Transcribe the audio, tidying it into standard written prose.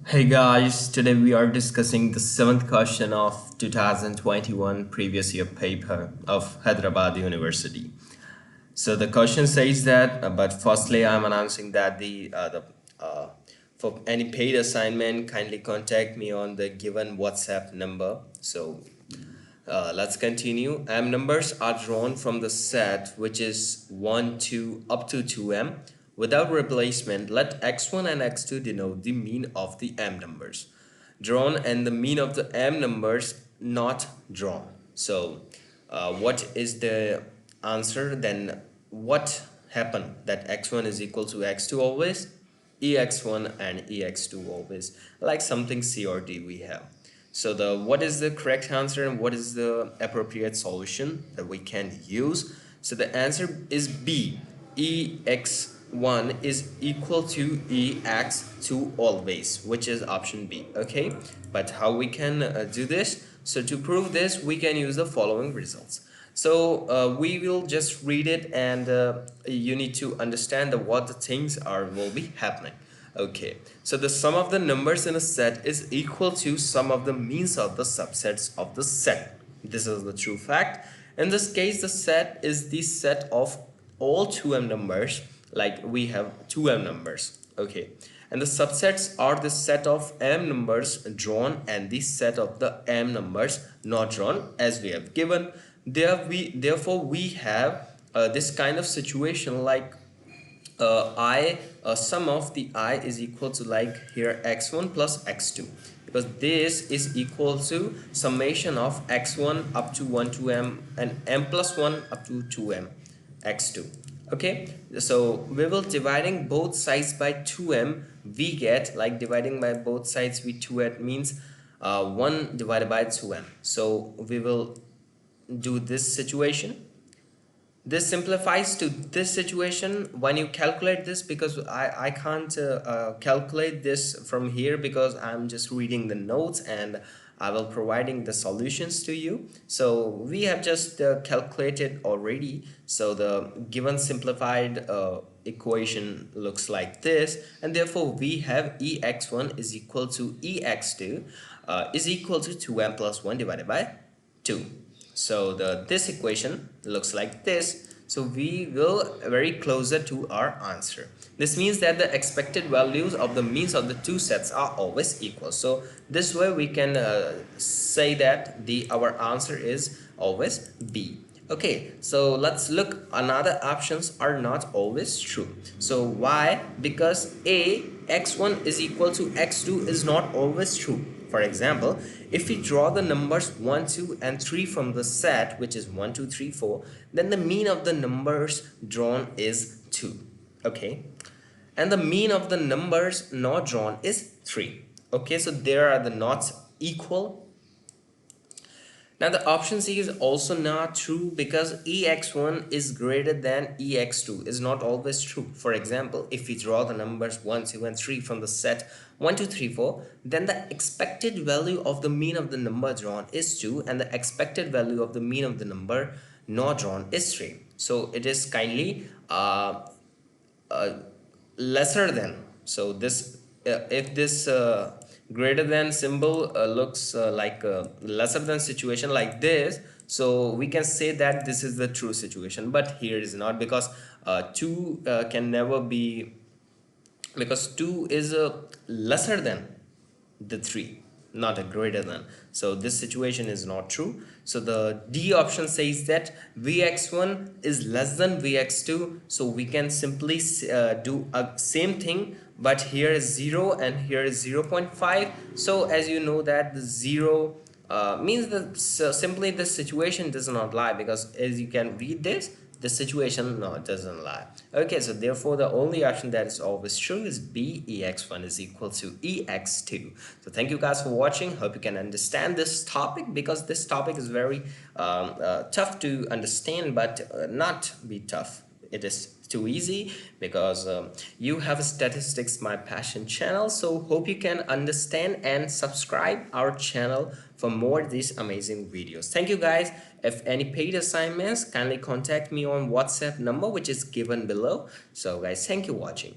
Hey guys, today we are discussing the seventh question of 2021 previous year paper of Hyderabad University. So the question says that, but firstly I'm announcing that for any paid assignment, kindly contact me on the given WhatsApp number. So let's continue. M numbers are drawn from the set which is 1, 2 up to 2m. Without replacement, let x1 and x2 denote the mean of the m numbers drawn and the mean of the m numbers not drawn. So what is the answer? Then what happened that x1 is equal to x2 always, ex1 and ex2 always, like something C or D we have. So what is the correct answer and what is the appropriate solution that we can use? So the answer is B. Ex1 is equal to ex2 always, which is option B. Okay, but how we can do this? So to prove this, we can use the following results. So we will just read it, and you need to understand what the things will be happening. Okay, so the sum of the numbers in a set is equal to sum of the means of the subsets of the set. This is the true fact. In this case, the set is the set of all 2m numbers, like we have 2m numbers. Okay, and the subsets are the set of m numbers drawn and the set of the m numbers not drawn, as we have given. Therefore we have this kind of situation like sum of the I is equal to, like here, x1 plus x2, because this is equal to summation of x1 up to 1 to m and m plus 1 up to 2m x2. Okay, so we will dividing both sides by 2m. We get, like, dividing by both sides with 2m means 1 divided by 2m. So we will do this situation. This simplifies to this situation when you calculate this, because I can't calculate this from here because I'm just reading the notes and I will providing the solutions to you. So we have just calculated already. So the given simplified equation looks like this, and therefore we have ex1 is equal to ex2 is equal to 2m plus 1 divided by 2. So this equation looks like this. So we will very closer to our answer. This means that the expected values of the means of the two sets are always equal. So this way we can say that our answer is always B. Okay, so let's look. Another options are not always true. So why? Because x1 is equal to x2 is not always true. For example, if we draw the numbers 1, 2 and 3 from the set, which is 1, 2, 3, 4, then the mean of the numbers drawn is 2. Okay, and the mean of the numbers not drawn is 3. Okay, so there are the not equal. Now the option C is also not true, because ex1 is greater than ex2 is not always true. For example, if we draw the numbers 1, 2 and 3 from the set 1, 2, 3, 4, then the expected value of the mean of the number drawn is 2 and the expected value of the mean of the number not drawn is 3. So it is kindly lesser than. So this if this greater than symbol looks like a lesser than situation like this, so we can say that this is the true situation. But here is not, because 2 can never be, because 2 is lesser than the 3, not a greater than. So this situation is not true. So the D option says that Vx1 is less than Vx2. So we can simply do a same thing, but here is 0 and here is 0.5. So as you know that the 0 means that simply the situation does not lie, because as you can read this, the situation doesn't lie. Okay, so therefore the only option that is always true is B, ex1 is equal to ex2. So thank you guys for watching. Hope you can understand this topic, because this topic is very tough to understand, but not be tough. It is too easy, because you have Statistics My Passion channel. So hope you can understand and subscribe our channel for more of these amazing videos. Thank you guys. If any paid assignments, kindly contact me on WhatsApp number which is given below. So guys, thank you for watching.